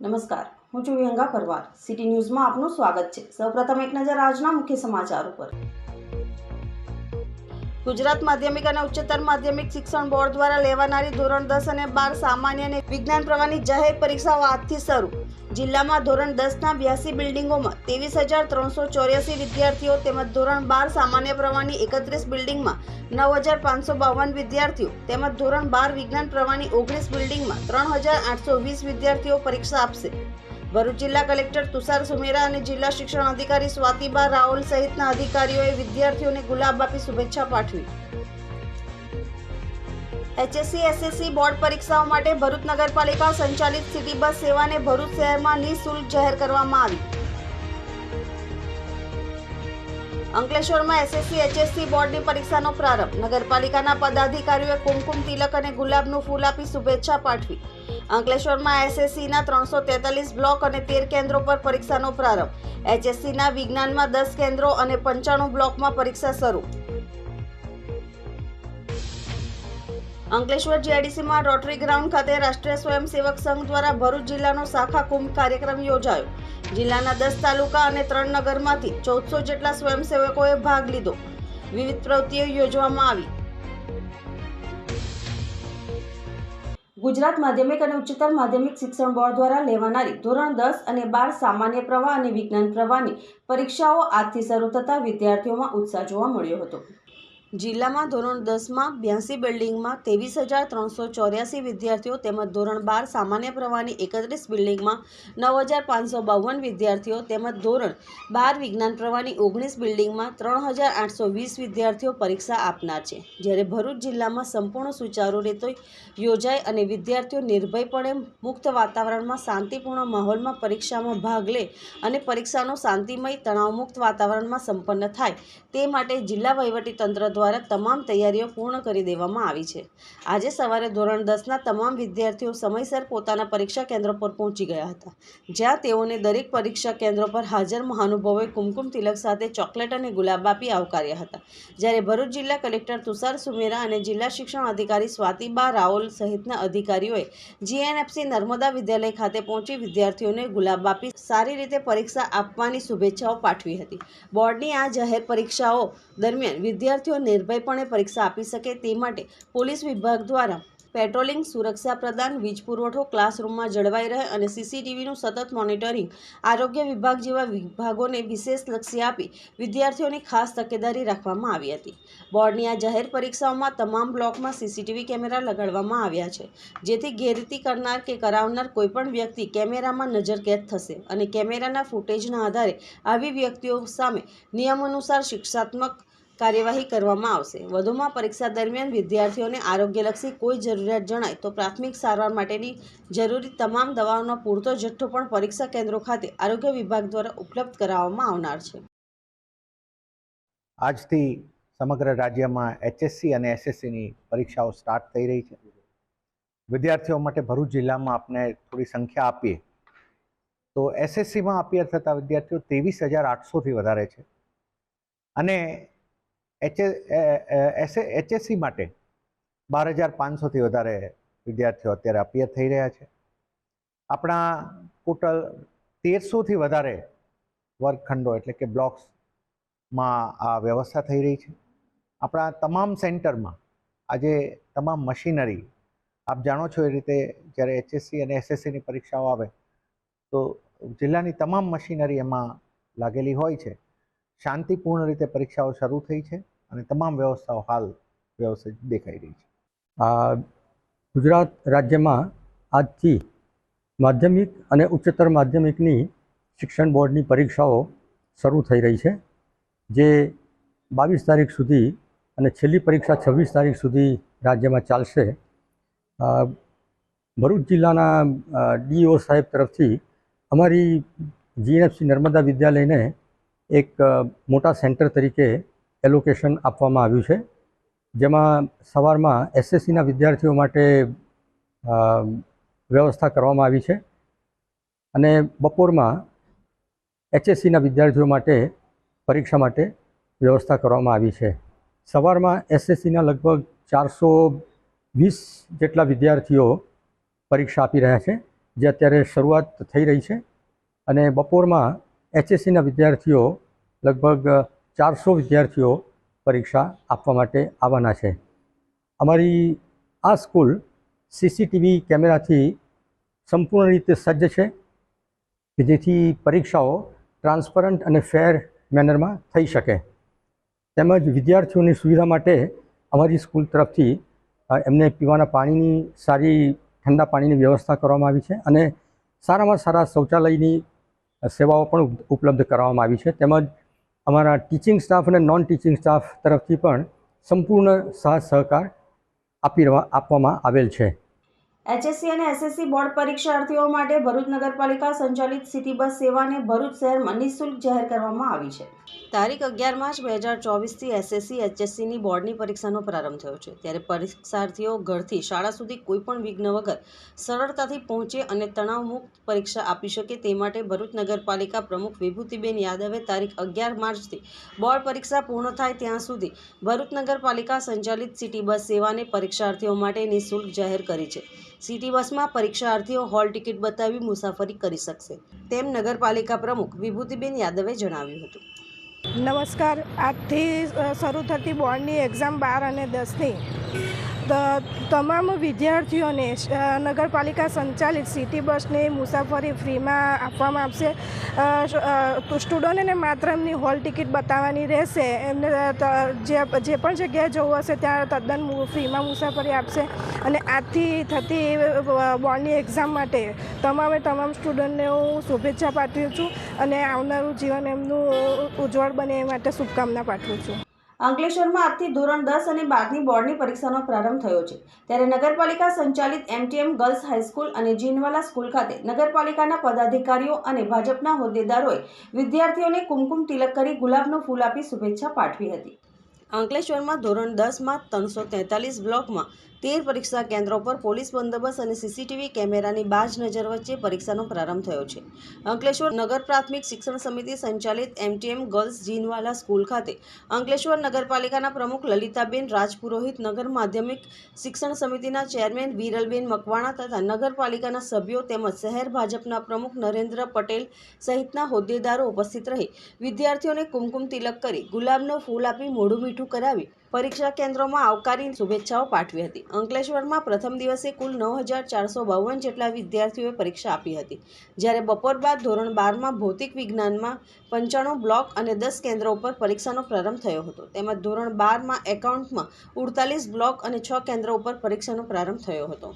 નમસ્કાર, હું છું વિહંગા પરવાર. સિટી ન્યૂઝમાં આપનું સ્વાગત છે. સૌપ્રથમ એક નજર આજના મુખ્ય સમાચાર ઉપર. ગુજરાત માધ્યમિક અને ઉચ્ચતર માધ્યમિક શિક્ષણ બોર્ડ દ્વારા લેવાનારી ધોરણ 10 અને 12 સામાન્ય અને વિજ્ઞાન પ્રવાહની જાહેર પરીક્ષાઓ આજથી શરૂ. જિલ્લામાં ધોરણ 10ના 82 બિલ્ડિંગોમાં 23,384 વિદ્યાર્થીઓ તેમજ ધોરણ 12 સામાન્ય પ્રવાહની 31 બિલ્ડિંગમાં 9,552 વિદ્યાર્થીઓ તેમજ ધોરણ 12 વિજ્ઞાન પ્રવાહની 19 બિલ્ડિંગમાં 3,820 વિદ્યાર્થીઓ પરીક્ષા આપશે. ભરૂચ જિલ્લા કલેક્ટર તુષાર સુમેરા અને જિલ્લા શિક્ષણ અધિકારી સ્વાતિબા રાઓલ સહિતના અધિકારીઓએ વિદ્યાર્થીઓને ગુલાબ આપી શુભેચ્છા પાઠવી. HSC SSC બોર્ડ પરીક્ષાઓ માટે ભરૂચ નગરપાલિકા સંચાલિત સિટી બસ સેવાને ભરૂચ શહેરમાં નિઃશુલ્ક જાહેર કરવામાં આવી. અંકલેશ્વરમાં SSC HSC બોર્ડની પરીક્ષાનો પ્રારંભ. નગરપાલિકાના પદાધિકારીઓએ કુમકુમ તિલક અને ગુલાબનું ફૂલ આપી શુભેચ્છા પાઠવી. અંકલેશ્વરમાં SSCના 343 બ્લોક અને 13 કેન્દ્રો પર પરીક્ષાનો પ્રારંભ. HSCના વિજ્ઞાનમાં 10 કેન્દ્રો અને 95 બ્લોકમાં પરીક્ષા શરૂ. અંકલેશ્વર GIDCમાં રોટરી ગ્રાઉન્ડ ખાતે રાષ્ટ્રીય સ્વયંસેવક સંઘ દ્વારા ભરૂચ જિલ્લાનો શાખા કુંભ કાર્યક્રમ યોજાયો. જિલ્લાના 10 તાલુકા અને 3 નગરમાંથી 1400 જેટલા સ્વયંસેવકોએ ભાગ લીધો. વિવિધ પ્રવૃત્તિઓ યોજવામાં આવી. ગુજરાત માધ્યમિક અને ઉચ્ચતર માધ્યમિક શિક્ષણ બોર્ડ દ્વારા લેવાનારી ધોરણ 10 અને 12 સામાન્ય પ્રવાહ અને વિજ્ઞાન પ્રવાહની પરીક્ષાઓ આજથી શરૂ થતાં વિદ્યાર્થીઓમાં ઉત્સાહ જોવા મળ્યો હતો. જિલ્લામાં ધોરણ 10માં 82 બિલ્ડિંગમાં 23,384 વિદ્યાર્થીઓ તેમજ ધોરણ 12 સામાન્ય પ્રવાહની 31 બિલ્ડિંગમાં 9,552 વિદ્યાર્થીઓ તેમજ ધોરણ 12 વિજ્ઞાન પ્રવાહની 19 બિલ્ડિંગમાં 3,820 વિદ્યાર્થીઓ પરીક્ષા આપનાર છે. જ્યારે ભરૂચ જિલ્લામાં સંપૂર્ણ સુચારુ રીતે યોજાય અને વિદ્યાર્થીઓ નિર્ભયપણે મુક્ત વાતાવરણમાં શાંતિપૂર્ણ માહોલમાં પરીક્ષામાં ભાગ લે અને પરીક્ષાનો શાંતિમય તણાવમુક્ત વાતાવરણમાં સંપન્ન થાય તે માટે જિલ્લા વહીવટીતંત્ર દ્વારા તમામ તૈયારીઓ પૂર્ણ કરી દેવામાં આવી છે. આજે સવારે ધોરણ 10ના તમામ વિદ્યાર્થીઓ સમયસર પોતાના પરીક્ષા કેન્દ્રો પર પહોંચી ગયા હતા, જ્યાં તેઓને દરેક પરીક્ષા કેન્દ્રો પર હાજર મહાનુભાવોએ કુમકુમ તિલક સાથે ચોકલેટ અને ગુલાબ આપી આવકાર્યા હતા. જ્યારે ભરૂચ જિલ્લા કલેક્ટર તુષાર સુમેરા અને જિલ્લા શિક્ષણ અધિકારી સ્વાતિબા રાઓલ સહિતના અધિકારીઓએ GNFC નર્મદા વિદ્યાલય ખાતે પહોંચી વિદ્યાર્થીઓને ગુલાબ આપી સારી રીતે પરીક્ષા આપવાની શુભેચ્છાઓ પાઠવી હતી. બોર્ડની આ જાહેર પરીક્ષાઓ દરમિયાન વિદ્યાર્થીઓ નિર્ભયપણે પરીક્ષા આપી શકે તે માટે પોલીસ વિભાગ દ્વારા પેટ્રોલિંગ, સુરક્ષા પ્રદાન, વીજ પુરવઠો ક્લાસરૂમમાં જળવાઈ રહે અને CCTVનું સતત મોનિટરિંગ, આરોગ્ય વિભાગ જેવા વિભાગોને વિશેષ લક્ષ્ય આપી વિદ્યાર્થીઓની ખાસ તકેદારી રાખવામાં આવી હતી. બોર્ડની આ જાહેર પરીક્ષાઓમાં તમામ બ્લોકમાં CCTV કેમેરા લગાડવામાં આવ્યા છે, જેથી ગેરરીતિ કરનાર કે કરાવનાર કોઈપણ વ્યક્તિ કેમેરામાં નજરકેદ થશે અને કેમેરાના ફૂટેજના આધારે આવી વ્યક્તિઓ સામે નિયમાનુસાર શિક્ષાત્મક કાર્યવાહી કરવામાં આવશે. વધુમાં પરીક્ષા દરમિયાન વિદ્યાર્થીઓને આરોગ્યલક્ષી કોઈ જરૂરિયાત જણાય તો પ્રાથમિક સારવાર માટેની જરૂરી તમામ દવાઓનો પૂરતો જથ્થો પણ પરીક્ષા કેન્દ્રો ખાતે આરોગ્ય વિભાગ દ્વારા ઉપલબ્ધ કરાવવામાં આવનાર છે. આજથી સમગ્ર રાજ્યમાં HSC અને SSCની પરીક્ષાઓ સ્ટાર્ટ થઈ રહી છે. વિદ્યાર્થીઓ માટે ભરૂચ જિલ્લામાં આપણે થોડી સંખ્યા આપીએ તો SSCમાં અપિયર થતા વિદ્યાર્થીઓ 23,800થી વધારે છે અને HSC માટે 12,500થી વધારે વિદ્યાર્થીઓ અત્યારે અપિયર થઈ રહ્યા છે. આપણા ટોટલ 1,300થી વધારે વર્ગખંડો એટલે કે બ્લોક્સમાં આ વ્યવસ્થા થઈ રહી છે. આપણા તમામ સેન્ટરમાં આજે તમામ મશીનરી આપ જાણો છો એ રીતે જ્યારે HSC અને SSCની પરીક્ષાઓ આવે તો જિલ્લાની તમામ મશીનરી એમાં લાગેલી હોય છે. શાંતિપૂર્ણ રીતે પરીક્ષાઓ શરૂ થઈ છે અને તમામ વ્યવસ્થાઓ હાલ વ્યવસ્થિત દેખાઈ રહી છે. ગુજરાત રાજ્યમાં આજથી માધ્યમિક અને ઉચ્ચતર માધ્યમિકની શિક્ષણ બોર્ડની પરીક્ષાઓ શરૂ થઈ રહી છે, જે 22 તારીખ સુધી અને છેલ્લી પરીક્ષા 26 તારીખ સુધી રાજ્યમાં ચાલશે. ભરૂચ જિલ્લાના DO સાહેબ તરફથી અમારી GNFC નર્મદા વિદ્યાલયને એક મોટા સેન્ટર તરીકે એલોકેશન આપવામાં આવ્યું છે, જેમાં સવારમાં SSCના વિદ્યાર્થીઓ માટે વ્યવસ્થા કરવામાં આવી છે અને બપોરમાં HSCના વિદ્યાર્થીઓ માટે પરીક્ષા માટે વ્યવસ્થા કરવામાં આવી છે. સવારમાં SSCના લગભગ 420 જેટલા વિદ્યાર્થીઓ પરીક્ષા આપી રહ્યા છે જે અત્યારે શરૂઆત થઈ રહી છે અને બપોરમાં HSCના વિદ્યાર્થીઓ લગભગ 400 વિદ્યાર્થીઓ પરીક્ષા આપવા માટે આવવાના છે. અમારી આ સ્કૂલ CCTV કેમેરાથી સંપૂર્ણ રીતે સજ્જ છે કે જેથી પરીક્ષાઓ ટ્રાન્સપરન્ટ અને ફેર મેનરમાં થઈ શકે. તેમજ વિદ્યાર્થીઓની સુવિધા માટે અમારી સ્કૂલ તરફથી એમને પીવાના પાણીની સારી ઠંડા પાણીની વ્યવસ્થા કરવામાં આવી છે અને સારામાં સારા શૌચાલયની સેવાઓ પણ ઉપલબ્ધ કરાવવામાં આવી છે. તેમજ અમારા ટીચિંગ સ્ટાફ અને નોન ટીચિંગ સ્ટાફ તરફથી પણ સંપૂર્ણ સાથ સહકાર આપવામાં આવેલ છે. HSC અને SSC બોર્ડ પરીક્ષાર્થીઓ માટે ભરૂચ નગરપાલિકા સંચાલિત સિટી બસ સેવાને ભરૂચ શહેરમાં નિઃશુલ્ક જાહેર કરવામાં આવી છે. તારીખ 11 માર્ચ 2024થી SSC HSCની બોર્ડની પરીક્ષાનો પ્રારંભ થયો છે. ત્યારે પરીક્ષાર્થીઓ ઘરથી શાળા સુધી કોઈપણ વિઘ્ન વગર સરળતાથી પહોંચે અને તણાવમુક્ત પરીક્ષા આપી શકે તે માટે ભરૂચ નગરપાલિકા પ્રમુખ વિભૂતિબેન યાદવે તારીખ 11 માર્ચથી બોર્ડ પરીક્ષા પૂર્ણ થાય ત્યાં સુધી ભરૂચ નગરપાલિકા સંચાલિત સિટી બસ સેવાને પરીક્ષાર્થીઓ માટે નિઃશુલ્ક જાહેર કરી છે. સિટી બસમાં પરીક્ષાર્થીઓ હોલ ટિકિટ બતાવી મુસાફરી કરી શકશે તેમ નગરપાલિકા પ્રમુખ વિભૂતિબેન યાદવે જણાવ્યું હતું. નમસ્કાર. આજથી શરૂ થતી બોર્ડની એક્ઝામ 12 અને 10ની તમામ વિદ્યાર્થીઓને નગરપાલિકા સંચાલિત સિટી બસની મુસાફરી ફ્રીમાં આપવામાં આવશે. સ્ટુડન્ટોને માત્ર એમની હોલ ટિકિટ બતાવવાની રહેશે. એમને જે પણ જગ્યાએ જવું હશે ત્યાં તદ્દન ફ્રીમાં મુસાફરી આપશે. અને આજથી થતી બોર્ડની એક્ઝામ માટે તમામ સ્ટુડન્ટને હું શુભેચ્છા પાઠવું છું અને આવનારું જીવન એમનું ઉજ્જવળ બને એ માટે શુભકામના પાઠવું છું. અંકલેશ્વરમાં આજથી ધોરણ 10 અને 12ની બોર્ડની પરીક્ષાનો પ્રારંભ થયો છે. ત્યારે નગરપાલિકા સંચાલિત MTM ગર્લ્સ હાઈસ્કૂલ અને જીનવાલા સ્કૂલ ખાતે નગરપાલિકાના પદાધિકારીઓ અને ભાજપના હોદ્દેદારોએ વિદ્યાર્થીઓને કુમકુમ તિલક કરી ગુલાબનું ફૂલ આપી શુભેચ્છા પાઠવી હતી. અંકલેશ્વરમાં ધોરણ 10માં 343 બ્લોકમાં 13 પરીક્ષા કેન્દ્રો પર પોલીસ બંદોબસ્ત અને CCTV કેમેરાની બાજ નજર વચ્ચે પરીક્ષાનો પ્રારંભ થયો છે. અંકલેશ્વર નગર પ્રાથમિક શિક્ષણ સમિતિ સંચાલિત MTM ગર્લ્સ જીનવાલા સ્કૂલ ખાતે અંકલેશ્વર નગરપાલિકાના પ્રમુખ લલિતાબેન રાજપુરોહિત, નગર માધ્યમિક શિક્ષણ સમિતિના ચેરમેન વિરલબેન મકવાણા તથા નગરપાલિકાના સભ્યો તેમજ શહેર ભાજપના પ્રમુખ નરેન્દ્ર પટેલ સહિતના હોદ્દેદારો ઉપસ્થિત રહી વિદ્યાર્થીઓને કુમકુમ તિલક કરી ગુલાબનો ફૂલ આપી મોઢું મીઠું કરાવી પરીક્ષા કેન્દ્રોમાં આવકારી શુભેચ્છાઓ પાઠવી હતી. અંકલેશ્વરમાં પ્રથમ દિવસે કુલ 9452 જેટલા વિદ્યાર્થીઓએ પરીક્ષા આપી હતી. જ્યારે બપોર બાદ ધોરણ 12માં ભૌતિક વિજ્ઞાનમાં 95 બ્લોક અને 10 કેન્દ્રો ઉપર પરીક્ષાનો પ્રારંભ થયો હતો. તેમજ ધોરણ 12માં એકાઉન્ટમાં 48 બ્લોક અને 6 કેન્દ્રો ઉપર પરીક્ષાનો પ્રારંભ થયો હતો.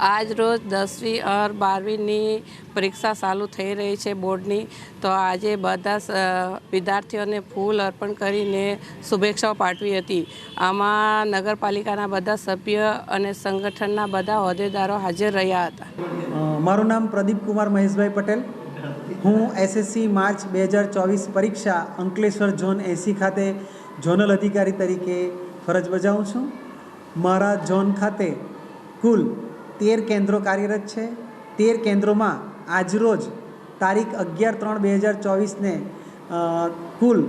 આજ રોજ 10વી और 12વીની પરીક્ષા ચાલુ થઈ રહી છે બોર્ડની. તો આજે બધા વિદ્યાર્થીઓને ફૂલ અર્પણ કરીને શુભેચ્છાઓ પાઠવી હતી. આમાં નગરપાલિકાના બધા સભ્ય અને સંગઠનના બધા હોદ્દેદારો હાજર રહ્યા હતા. મારું નામ પ્રદીપ કુમાર મહેશભાઈ પટેલ. હું SSC માર્ચ 2024 પરીક્ષા અંકલેશ્વર ઝોન 80 ખાતે ઝોનલ અધિકારી તરીકે ફરજ બજાવું છું. મારા ઝોન ખાતે કુલ 13 કેન્દ્રો કાર્યરત છે. 13 કેન્દ્રોમાં આજરોજ તારીખ 11/3/2024ને કુલ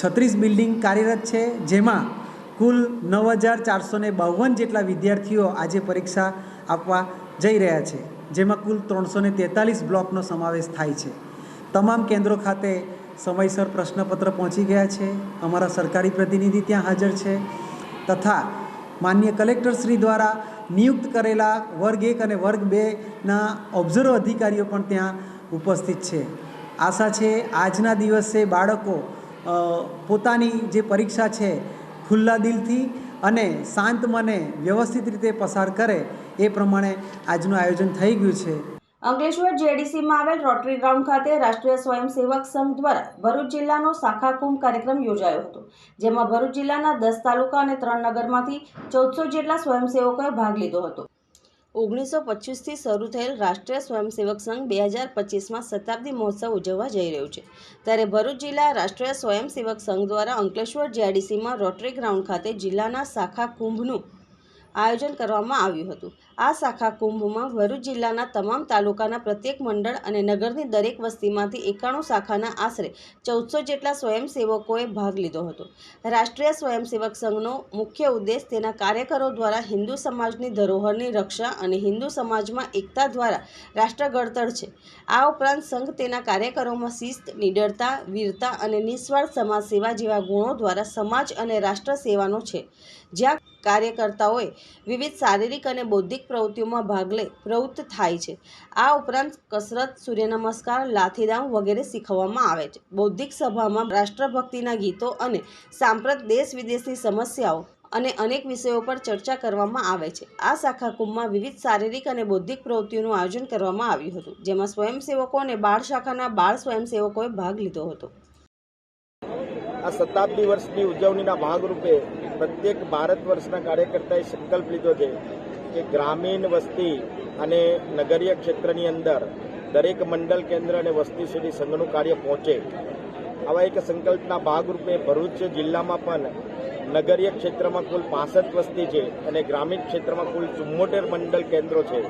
36 બિલ્ડિંગ કાર્યરત છે, જેમાં કુલ 9452 જેટલા વિદ્યાર્થીઓ આજે પરીક્ષા આપવા જઈ રહ્યા છે, જેમાં કુલ 343 બ્લોકનો સમાવેશ થાય છે. તમામ કેન્દ્રો ખાતે સમયસર પ્રશ્નપત્ર પહોંચી ગયા છે. અમારા સરકારી પ્રતિનિધિ ત્યાં હાજર છે તથા માનનીય કલેક્ટર શ્રી દ્વારા નિયુક્ત કરેલા વર્ગ 1 અને વર્ગ 2ના ઓબ્ઝર્વ અધિકારીઓ પણ ત્યાં ઉપસ્થિત છે. આશા છે આજના દિવસે બાળકો પોતાની જે પરીક્ષા છે ખુલ્લા દિલથી અને શાંત મને વ્યવસ્થિત રીતે પસાર કરે એ પ્રમાણે આજનું આયોજન થઈ ગયું છે. અંકલેશ્વર JDCમાં આવેલ રોટરી ગ્રાઉન્ડ ખાતે રાષ્ટ્રીય સ્વયંસેવક સંઘ દ્વારા ભરૂચ જિલ્લાનો શાખા કુંભ કાર્યક્રમ યોજાયો હતો. જેમાં ભરૂચ જિલ્લાના 10 તાલુકા અને 3 નગરમાંથી 1400 જેટલા સ્વયંસેવકોએ ભાગ લીધો હતો. 1925થી શરૂ થયેલ રાષ્ટ્રીય સ્વયંસેવક સંઘ 2025માં શતાબ્દી મહોત્સવ ઉજવવા જઈ રહ્યું છે. ત્યારે ભરૂચ જિલ્લા રાષ્ટ્રીય સ્વયંસેવક સંઘ દ્વારા અંકલેશ્વર JDCમાં રોટરી ગ્રાઉન્ડ ખાતે જિલ્લાના શાખા કુંભનું આયોજન કરવામાં આવ્યું હતું। આ શાખા કુંભમાં ભરૂચ જિલ્લાના તમામ તાલુકાના પ્રત્યેક મંડળ અને નગરની દરેક વસ્તીમાંથી 91 શાખાના આશરે 1400 જેટલા સ્વયંસેવકોએ ભાગ લીધો હતો। રાષ્ટ્રીય સ્વયંસેવક સંઘનો મુખ્ય ઉદ્દેશ તેના કાર્યકરો દ્વારા હિન્દુ સમાજની ધરોહરની રક્ષા અને હિન્દુ સમાજમાં એકતા દ્વારા રાષ્ટ્ર ઘડતર છે। આ ઉપરાંત સંઘ તેના કાર્યકરોમાં શિસ્ત, નિડરતા, વીરતા અને નિસ્વાર્થ સમાજ સેવા જેવા ગુણો દ્વારા સમાજ અને રાષ્ટ્ર સેવાનો છે। જ્યાં કાર્યકર્તાઓએ વિવિધ શારીરિક અને બૌદ્ધિક પ્રવૃત્તિઓમાં ભાગ લઈ પ્રવૃત્ત થાય છે। આ ઉપરાંત કસરત, સૂર્યનમસ્કાર, લાઠીદાવ વગેરે શીખવવામાં આવે છે। બૌદ્ધિક સભામાં રાષ્ટ્રભક્તિના ગીતો અને સાંપ્રત દેશ વિદેશની સમસ્યાઓ અને અનેક વિષયો પર ચર્ચા કરવામાં આવે છે। આ શાખા કુંભમાં વિવિધ શારીરિક અને બૌદ્ધિક પ્રવૃત્તિઓનું આયોજન કરવામાં આવ્યું હતું, જેમાં સ્વયંસેવકો અને બાળ શાખાના બાળ સ્વયંસેવકોએ ભાગ લીધો હતો। આ શતાબ્દી વર્ષની ઉજવણીના ભાગરૂપે પ્રત્યેક ભારત વર્ષના કાર્યકર્તાએ સંકલ્પ લીધો છે કે ગ્રામીણ વસ્તી અને નગરીય ક્ષેત્રની અંદર દરેક મંડળ કેન્દ્ર અને વસ્તી સુધી સંઘનું કાર્ય પહોંચે। આવા એક સંકલ્પના ભાગરૂપે ભરૂચ જિલ્લામાં પણ નગરીય ક્ષેત્રમાં કુલ 65 વસ્તી છે અને ગ્રામીણ ક્ષેત્રમાં કુલ 74 મંડળ કેન્દ્રો છે।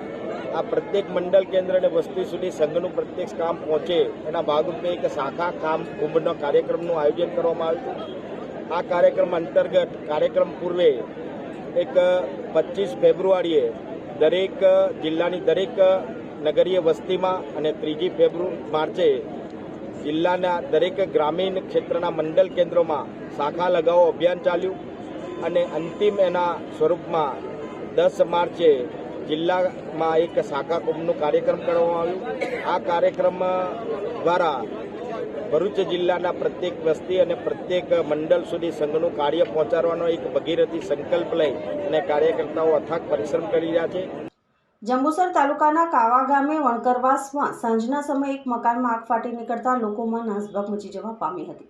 આ પ્રત્યેક મંડળ કેન્દ્ર અને વસ્તી સુધી સંઘનું પ્રત્યક્ષ કામ પહોંચે એના ભાગરૂપે એક શાખા કામ કુંભનો કાર્યક્રમનું આયોજન કરવામાં આવ્યું હતું। આ કાર્યક્રમ અંતર્ગત કાર્યક્રમ પૂર્વે એક 25 ફેબ્રુઆરીએ દરેક જિલ્લાની દરેક નગરીય વસ્તીમાં અને 3 માર્ચે જિલ્લાના દરેક ગ્રામીણ ક્ષેત્રના મંડળ કેન્દ્રોમાં શાખા લગાવો અભિયાન ચાલ્યું અને અંતિમ એના સ્વરૂપમાં 10 માર્ચે જિલ્લામાં એક શાખા કુંભનું કાર્યક્રમ કરવામાં આવ્યું। આ કાર્યક્રમ દ્વારા ભરૂચ જિલ્લાના પ્રત્યેક વસ્તી અને પ્રત્યેક મંડળ સુધી સંઘનું કાર્ય પહોંચાડવાનો એક ભગીરથી સંકલ્પ લઈ અને કાર્યકર્તાઓ અથાગ પરિશ્રમ કરી રહ્યા છે। જંબુસર તાલુકાના કાવા ગામે વણકરવાસમાં સાંજના સમયે એક મકાનમાં આગ ફાટી નીકળતા લોકોમાં નાસભાગ મચી જવા પામી હતી।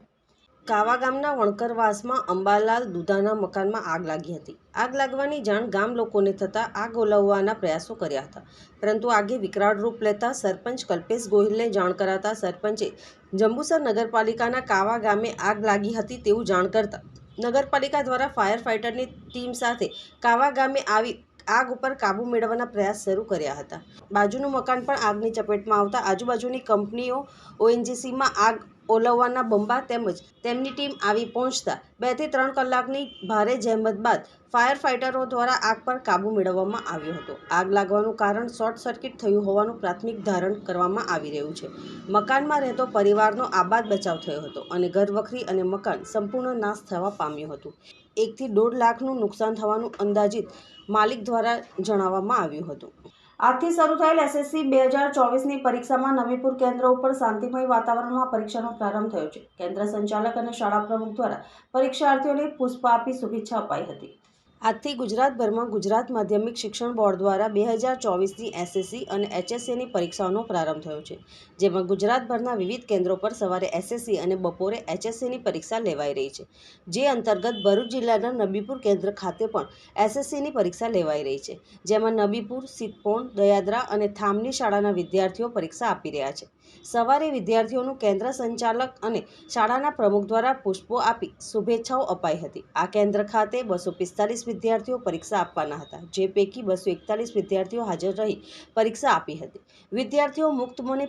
કાવા ગામના વણકરવાસમાં અંબાલાલ દુધાના મકાનમાં આગ લાગી હતી। આગ લાગવાની જાણ ગામ લોકોને થતાં આગ ઓલવવાના પ્રયાસો કર્યા હતા, પરંતુ આગે વિકરાળ રૂપ લેતા સરપંચ કલ્પેશ ગોહિલને જાણ કરાતા સરપંચે જંબુસર નગરપાલિકાના કાવા ગામે આગ લાગી હતી તેવું જાણ કરતા નગરપાલિકા દ્વારા ફાયર ફાઇટરની ટીમ સાથે કાવા ગામે આવી આગ ઉપર કાબૂ મેળવવાના પ્રયાસ શરૂ કર્યા હતા। બાજુનું મકાન પણ આગની ચપેટમાં આવતા આજુબાજુની કંપનીઓ ONGCમાં આગ ઓલવવાના બંબા તેમજ તેમની ટીમ આવી પહોંચતા 2 થી 3 કલાકની ભારે જહેમત બાદ ફાયર ફાઇટરો દ્વારા આગ પર કાબૂ મેળવવામાં આવ્યો હતો। આગ લાગવાનું કારણ શોર્ટ સર્કિટ થયું હોવાનું પ્રાથમિક ધારણ કરવામાં આવી રહ્યું છે। મકાનમાં રહેતો પરિવારનો આબાદ બચાવ થયો હતો અને ઘરવખરી અને મકાન સંપૂર્ણ નાશ થવા પામ્યું હતું। 1 થી 1.5 લાખનું નુકસાન થવાનું અંદાજિત માલિક દ્વારા જણાવવામાં આવ્યું હતું। આજથી શરૂ થયેલ SSC 2024ની પરીક્ષામાં નબીપુર કેન્દ્ર ઉપર શાંતિમય વાતાવરણમાં પરીક્ષાનો પ્રારંભ થયો છે। કેન્દ્ર સંચાલક અને શાળા પ્રમુખ દ્વારા પરીક્ષાર્થીઓને પુષ્પ આપી શુભેચ્છા અપાઈ હતી। આજથી ગુજરાતભરમાં ગુજરાત માધ્યમિક શિક્ષણ બોર્ડ દ્વારા 2024ની SSC અને HSCની પરીક્ષાઓનો પ્રારંભ થયો છે, જેમાં ગુજરાતભરના વિવિધ કેન્દ્રો પર સવારે SSC અને બપોરે HSCની પરીક્ષા લેવાઈ રહી છે। જે અંતર્ગત ભરૂચ જિલ્લાના નબીપુર કેન્દ્ર ખાતે પણ SSCની પરીક્ષા લેવાઈ રહી છે, જેમાં નબીપુર, સિદ્ધપોણ, દયાદરા અને થામની શાળાના વિદ્યાર્થીઓ પરીક્ષા આપી રહ્યા છે। સવારે વિદ્યાર્થીઓનું કેન્દ્ર સંચાલક અને શાળાના પ્રમુખ દ્વારા પુષ્પો આપી શુભેચ્છાઓ અપાઈ હતી। આ કેન્દ્ર ખાતે 245 વિદ્યાર્થીઓ પરીક્ષા આપવાના હતા, જે પૈકી 241 વિદ્યાર્થીઓ હાજર રહી પરીક્ષા આપી હતી। વિદ્યાર્થીઓ મુક્ત મને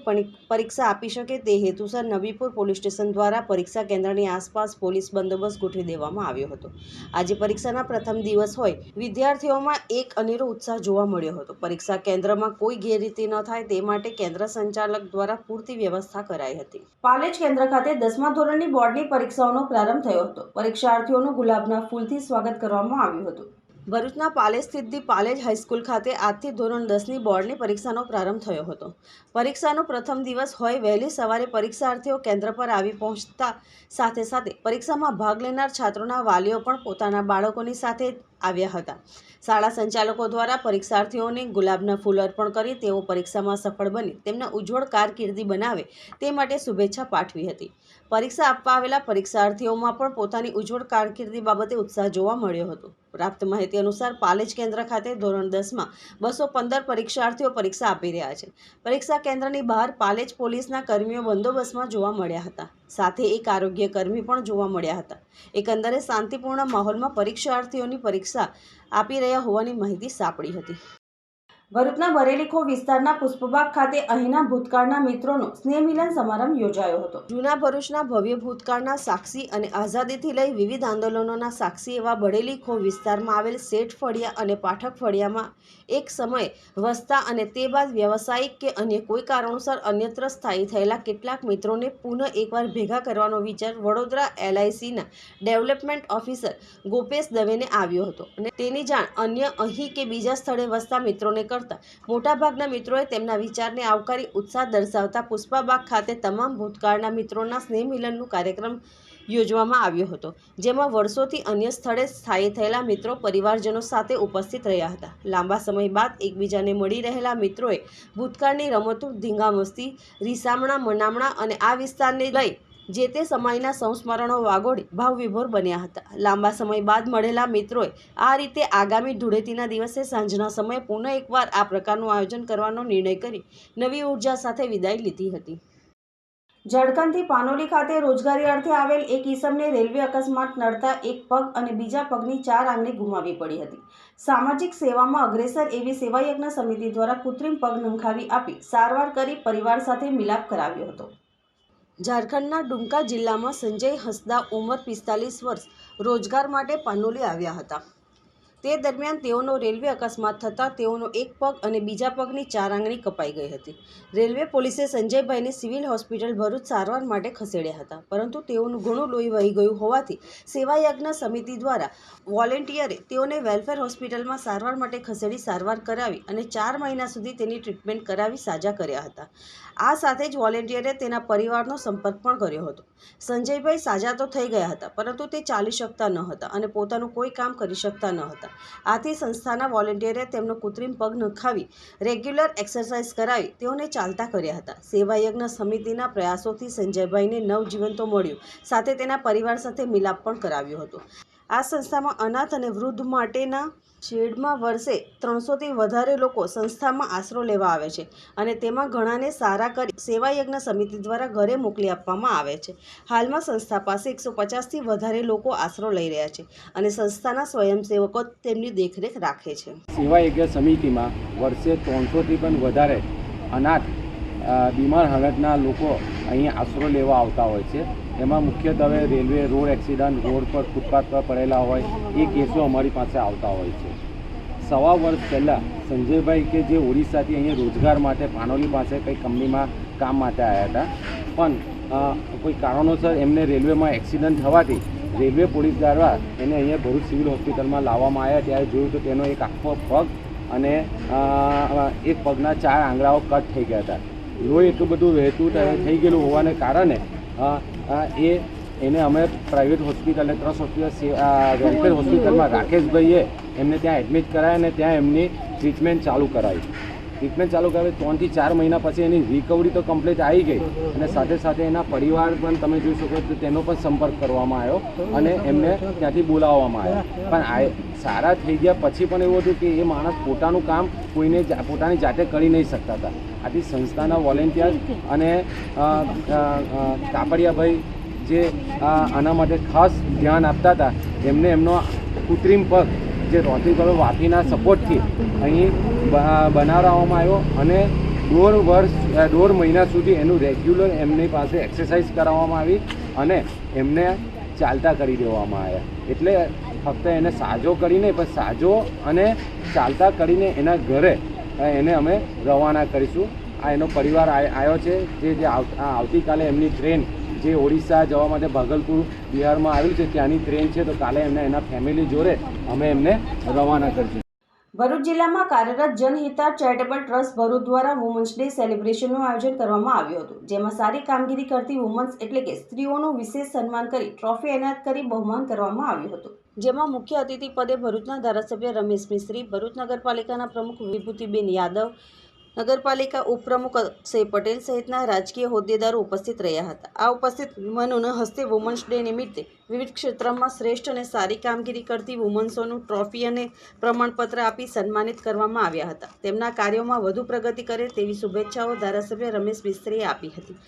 પરીક્ષા આપી શકે તે હેતુસર નબીપુર પોલીસ સ્ટેશન દ્વારા પરીક્ષા કેન્દ્રની આસપાસ પોલીસ બંદોબસ્ત ગોઠવી દેવામાં આવ્યો હતો। આજે પરીક્ષાના પ્રથમ દિવસ હોય વિદ્યાર્થીઓમાં એક અનેરો ઉત્સાહ જોવા મળ્યો હતો। પરીક્ષા કેન્દ્રમાં કોઈ ગેરરીતિ ન થાય તે માટે કેન્દ્ર સંચાલક દ્વારા પૂરતી વ્યવસ્થા કરાઈ હતી। પાલેજ કેન્દ્ર ખાતે 10મા ધોરણની બોર્ડની પરીક્ષાઓનો પ્રારંભ થયો હતો। પરીક્ષાર્થીઓનું ગુલાબના ફૂલથી સ્વાગત કરવામાં આવ્યું હતું। ભરૂચના પાલેજ સ્થિત ધી પાલેજ હાઈસ્કૂલ ખાતે આજથી ધોરણ 10ની બોર્ડની પરીક્ષાનો પ્રારંભ થયો હતો। પરીક્ષાનો પ્રથમ દિવસ હોય વહેલી સવારે પરીક્ષાર્થીઓ કેન્દ્ર પર આવી પહોંચતા સાથે સાથે પરીક્ષામાં ભાગ લેનાર છાત્રોના વાલીઓ પણ પોતાના બાળકોની સાથે આવ્યા હતા। શાળા સંચાલકો દ્વારા પરીક્ષાર્થીઓને ગુલાબના ફૂલ અર્પણ કરી તેઓ પરીક્ષામાં સફળ બની તેમના ઉજ્જવળ કારકિર્દી બનાવે તે માટે શુભેચ્છા પાઠવી હતી। પરીક્ષા આપવા આવેલા પરીક્ષાર્થીઓમાં પણ પોતાની ઉજ્જવળ કારકિર્દી બાબતે ઉત્સાહ જોવા મળ્યો હતો। પ્રાપ્ત માહિતી અનુસાર પાલેજ કેન્દ્ર ખાતે ધોરણ 10માં 215 પરીક્ષાર્થીઓ પરીક્ષા આપી રહ્યા છે। પરીક્ષા કેન્દ્રની બહાર પાલેજ પોલીસના કર્મીઓ બંદોબસ્તમાં જોવા મળ્યા હતા, સાથે એક આરોગ્ય કર્મી પણ જોવા મળ્યા હતા। એકંદરે શાંતિપૂર્ણ માહોલમાં પરીક્ષાર્થીઓની પરીક્ષા પરીક્ષા આપી રહ્યા હોવાની માહિતી સાંપડી હતી. ભરૂચના બરેલીખો વિસ્તારના પુષ્પબાગ ખાતે અહીંના ભૂતકાળના મિત્રોનો સ્નેહમિલન સમારંભ યોજાયો હતો. જૂના ભરૂચના ભવ્ય ભૂતકાળના સાક્ષી અને આઝાદીથી લઈ વિવિધ આંદોલનોના સાક્ષી એવા બરેલીખો વિસ્તારમાં આવેલ શેઠ ફળિયા અને પાઠક ફળિયામાં એક સમયે વસતા અને તે બાદ વ્યવસાયિક કે અન્ય કોઈ કારણોસર અન્યત્ર સ્થાયી થયેલા કેટલાક મિત્રોને પુનઃ એકવાર ભેગા કરવાનો વિચાર વડોદરા LICના ડેવલપમેન્ટ ઓફિસર ગોપેશ દવેને આવ્યો હતો અને તેની જાણ અન્ય અહીં કે બીજા સ્થળે વસતા મિત્રોને મોટાભાગના મિત્રોએ તેમના વિચારને આવકારી ઉત્સાહ દર્શાવતા પુષ્પાબાગ ખાતે તમામ ભૂતકાળના મિત્રોના સ્નેહ મિલનનું કાર્યક્રમ યોજવામાં આવ્યો હતો, જેમાં વર્ષોથી અન્ય સ્થળે સ્થાયી થયેલા મિત્રો પરિવારજનો સાથે ઉપસ્થિત રહ્યા હતા. લાંબા સમય બાદ એકબીજાને મળી રહેલા મિત્રોએ ભૂતકાળની રમતો, ધીંગામસ્તી, રીસામણા, મનામણા અને આ વિસ્તારને લઈ જે તે સમયના સંસ્મરણો વાગોળી ભાવવિભોર બન્યા હતા. લાંબા સમય બાદ મળેલા મિત્રોએ આ રીતે આગામી ધૂળેટીના દિવસે સાંજના સમયે પુનઃ એકવાર આ પ્રકારનું આયોજન કરવાનો નિર્ણય કરી નવી ઉર્જા સાથે વિદાય લીધી હતી. ઝારખંડથી પાનોલી ખાતે રોજગારી અર્થે આવેલ એક ઈસમને રેલવે અકસ્માત નડતા એક પગ અને બીજા પગની 4 આંગળી ગુમાવી પડી હતી. સામાજિક સેવામાં અગ્રેસર એવી સેવાયજ્ઞ સમિતિ દ્વારા કૃત્રિમ પગ નંખાવી આપી સારવાર કરી પરિવાર સાથે મિલાપ કરાવ્યો હતો. ઝારખંડના ડુમકા જિલ્લામાં સંજય હસદા ઉંમર 45 વર્ષ રોજગાર માટે પાનોલી આવ્યા હતા. તે દરમિયાન તેઓનો રેલવે અકસ્માત થતાં તેઓનો એક પગ અને બીજા પગની 4 આંગળી કપાઈ ગઈ હતી. રેલવે પોલીસે સંજયભાઈને સિવિલ હોસ્પિટલ ભરૂચ સારવાર માટે ખસેડ્યા હતા, પરંતુ તેઓનું ઘણું લોહી વહી ગયું હોવાથી સેવાયજ્ઞ સમિતિ દ્વારા વોલેન્ટિયરે તેઓને વેલફેર હોસ્પિટલમાં સારવાર માટે ખસેડી સારવાર કરાવી અને 4 મહિના સુધી તેની ટ્રીટમેન્ટ કરાવી સાજા કર્યા હતા. આ સાથે જ વોલેન્ટિયરે તેના પરિવારનો સંપર્ક પણ કર્યો હતો. સંજયભાઈ સાજા તો થઈ ગયા હતા, પરંતુ તે ચાલી શકતા ન હતા અને પોતાનું કોઈ કામ કરી શકતા ન હતા. આથી સંસ્થાના વોલેન્ટિયરે તેમનો કૃત્રિમ પગ નખાવી રેગ્યુલર એક્સરસાઇઝ કરાવી તેઓને ચાલતા કર્યા હતા. સેવાયજ્ઞ સમિતિના પ્રયાસોથી સંજયભાઈને નવજીવન તો મળ્યું, સાથે તેના પરિવાર સાથે મિલાપ પણ કરાવ્યો હતો. આ સંસ્થામાં અનાથ અને વૃદ્ધ માટેના શેડમાં વર્ષે 300થી વધારે લોકો સંસ્થામાં આશરો લેવા આવે છે અને તેમાં ઘણાને સારા કરી સેવાયજ્ઞ સમિતિ દ્વારા ઘરે મોકલી આપવામાં આવે છે. હાલમાં સંસ્થા પાસે 150થી વધારે લોકો આશરો લઈ રહ્યા છે અને સંસ્થાના સ્વયંસેવકો તેમની દેખરેખ રાખે છે. સેવાયજ્ઞ સમિતિમાં વર્ષે 300થી પણ વધારે અનાથ બીમાર હાલતના લોકો અહીં આશરો લેવા આવતા હોય છે. એમાં મુખ્યત્વે રેલવે રોડ એક્સિડન્ટ, રોડ પર ફૂટપાથ પર પડેલા હોય એ કેસો અમારી પાસે આવતા હોય છે. 1.25 વર્ષ પહેલાં સંજયભાઈ કે જે ઓડિશાથી અહીંયા રોજગાર માટે પાનોલી પાસે કંઈ કંપનીમાં કામ માટે આવ્યા હતા, પણ કોઈ કારણોસર એમને રેલવેમાં એક્સિડન્ટ થવાથી રેલવે પોલીસ દ્વારા એને અહીંયા ભરૂચ સિવિલ હોસ્પિટલમાં લાવવામાં આવ્યા. ત્યારે જોયું તો તેનો એક આખો પગ અને એક પગના 4 આંગળાઓ કટ થઈ ગયા હતા. લોહી એટલું બધું વહેતું થઈ ગયેલું હોવાને કારણે એને અમે પ્રાઇવેટ હોસ્પિટલ અને ટ્રસ્ટ હોસ્પિટલ વેલફેર હોસ્પિટલમાં રાકેશભાઈએ એમને ત્યાં એડમિટ કરાયા અને ત્યાં એમની ટ્રીટમેન્ટ ચાલુ કરાવી. 3 થી 4 મહિના પછી એની રિકવરી તો કમ્પ્લીટ આવી ગઈ અને સાથે સાથે એના પરિવાર પણ તમે જોઈ શકો તો તેનો પણ સંપર્ક કરવામાં આવ્યો અને એમને ત્યાંથી બોલાવવામાં આવ્યા. પણ સારા થઈ ગયા પછી પણ એવું હતું કે એ માણસ પોતાનું કામ કોઈને પોતાની જાતે કરી નહીં શકતા હતા. આથી સંસ્થાના વોલેન્ટિયર અને કાપડિયાભાઈ જે આના માટે ખાસ ધ્યાન આપતા હતા, એમને એમનો કૃત્રિમ પગ જે રોટરી કરો વાફીના સપોર્ટથી અહીં બનાવવામાં આવ્યો અને 1.5 મહિના સુધી એનું રેગ્યુલર એમની પાસે એક્સરસાઇઝ કરાવવામાં આવી અને એમને ચાલતા કરી દેવામાં આવ્યા. એટલે ફક્ત એને સાજો કરીને પણ સાજો અને ચાલતા કરીને એના ઘરે એને અમે રવાના કરીશું. આ એનો પરિવાર આવ્યો છે જે આવતીકાલે એમની ટ્રેન જે ઓડિશા જવા માટે ભાગલપુર બિહારમાં આવેલું છે ત્યાંની ટ્રેન છે, તો કાલે એમને એના ફેમિલી જોડે અમે એમને રવાના કરીશું. ભરૂચ જિલ્લામાં કાર્યરત જનહિતાર્થ ચેરિટેબલ ટ્રસ્ટ ભરૂચ દ્વારા વુમન્સ ડે સેલિબ્રેશનનું આયોજન કરવામાં આવ્યું હતું, જેમાં સારી કામગીરી કરતી વુમન્સ એટલે કે સ્ત્રીઓનું વિશેષ સન્માન કરી ટ્રોફી એનાયત કરી બહુમાન કરવામાં આવ્યું હતું. જેમાં મુખ્ય અતિથિ પદે ભરૂચના ધારાસભ્ય રમેશ મિસ્ત્રી, ભરૂચ નગરપાલિકાના પ્રમુખ વિભૂતિબેન યાદવ, નગરપાલિકા ઉપપ્રમુખ અક્ષય પટેલ સહિતના રાજકીય હોદ્દેદારો ઉપસ્થિત રહ્યા હતા. આ ઉપસ્થિત મહેમાનોના હસ્તે વુમન્સ ડે નિમિત્તે વિવિધ ક્ષેત્રમાં શ્રેષ્ઠ અને સારી કામગીરી કરતી વુમન્સોનું ટ્રોફી અને પ્રમાણપત્ર આપી સન્માનિત કરવામાં આવ્યા હતા. તેમના કાર્યોમાં વધુ પ્રગતિ કરે તેવી શુભેચ્છાઓ ધારાસભ્ય રમેશ મિસ્ત્રીએ આપી હતી.